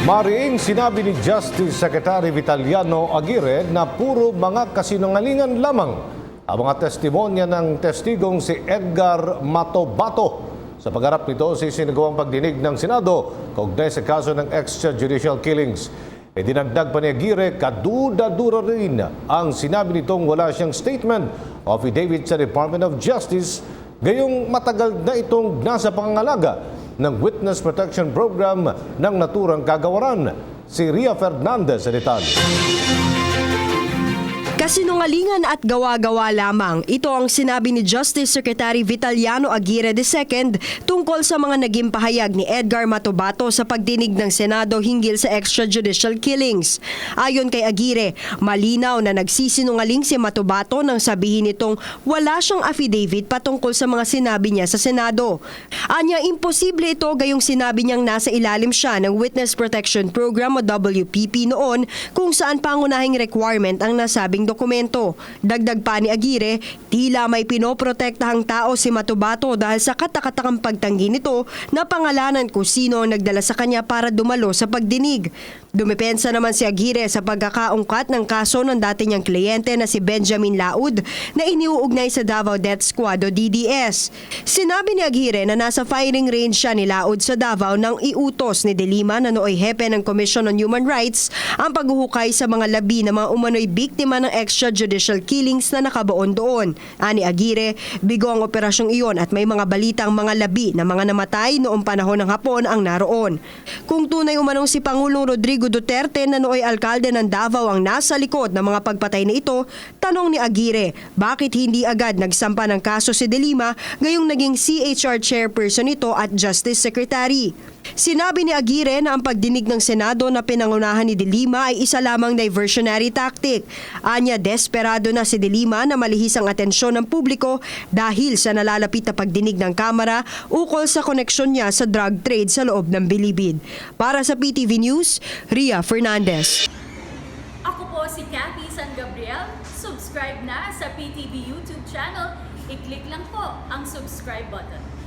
Mariing sinabi ni Justice Secretary Vitaliano Aguirre na puro mga kasinungalingan lamang ang mga testimonya ng testigong si Edgar Matobato. Sa pagharap nito, sinagawang pagdinig ng Senado kaugnay sa kaso ng extrajudicial killings. Dinagdag pa ni Aguirre, kaduda-dura rin ang sinabi nitong wala siyang statement o affidavit sa Department of Justice, gayong matagal na itong nasa pangangalaga ng Witness Protection Program ng naturang kagawaran. Si Ria Fernandez sa detalye. Kasinungalingan at gawa-gawa lamang. Ito ang sinabi ni Justice Secretary Vitaliano Aguirre II tungkol sa mga naging pahayag ni Edgar Matobato sa pagdinig ng Senado hinggil sa extrajudicial killings. Ayon kay Aguirre, malinaw na nagsisinungaling si Matobato nang sabihin nitong wala siyang affidavit patungkol sa mga sinabi niya sa Senado. Anya, imposible ito gayong sinabi niyang nasa ilalim siya ng Witness Protection Program o WPP noon kung saan pangunahing requirement ang nasabing dokumento. Dagdag pa ni Aguirre, tila may pinoprotektahang tao si Matobato dahil sa katakatakang pagtanggi nito na pangalanan kung sino ang nagdala sa kanya para dumalo sa pagdinig. Dumepensa naman si Aguirre sa pagkakaungkat ng kaso ng dati niyang kliyente na si Benjamin Laud na iniuugnay sa Davao Death Squad o DDS. Sinabi ni Aguirre na nasa firing range siya ni Laud sa Davao nang iutos ni De Lima na nooy hepe ng Commission on Human Rights ang paghuhukay sa mga labi ng mga umano'y biktima ng extrajudicial killings na nakabaon doon. Ani Aguirre, bigo ang operasyong iyon at may mga balitang mga labi na mga namatay noong panahon ng Hapon ang naroon. Kung tunay umanong si Pangulong Rodrigo Duterte na nooy alkalde ng Davao ang nasa likod ng mga pagpatay na ito, tanong ni Aguirre, bakit hindi agad nagsampa ng kaso si De Lima gayong naging CHR chairperson ito at Justice Secretary? Sinabi ni Aguirre na ang pagdinig ng Senado na pinangunahan ni De Lima ay isa lamang diversionary tactic. Anya, desperado na si De Lima na malihis ang atensyon ng publiko dahil sa nalalapit na pagdinig ng Kamara ukol sa koneksyon niya sa drug trade sa loob ng Bilibid. Para sa PTV News, Ria Fernandez. Ako po si Cathy San Gabriel. Subscribe na sa PTV YouTube channel. I-click lang po ang subscribe button.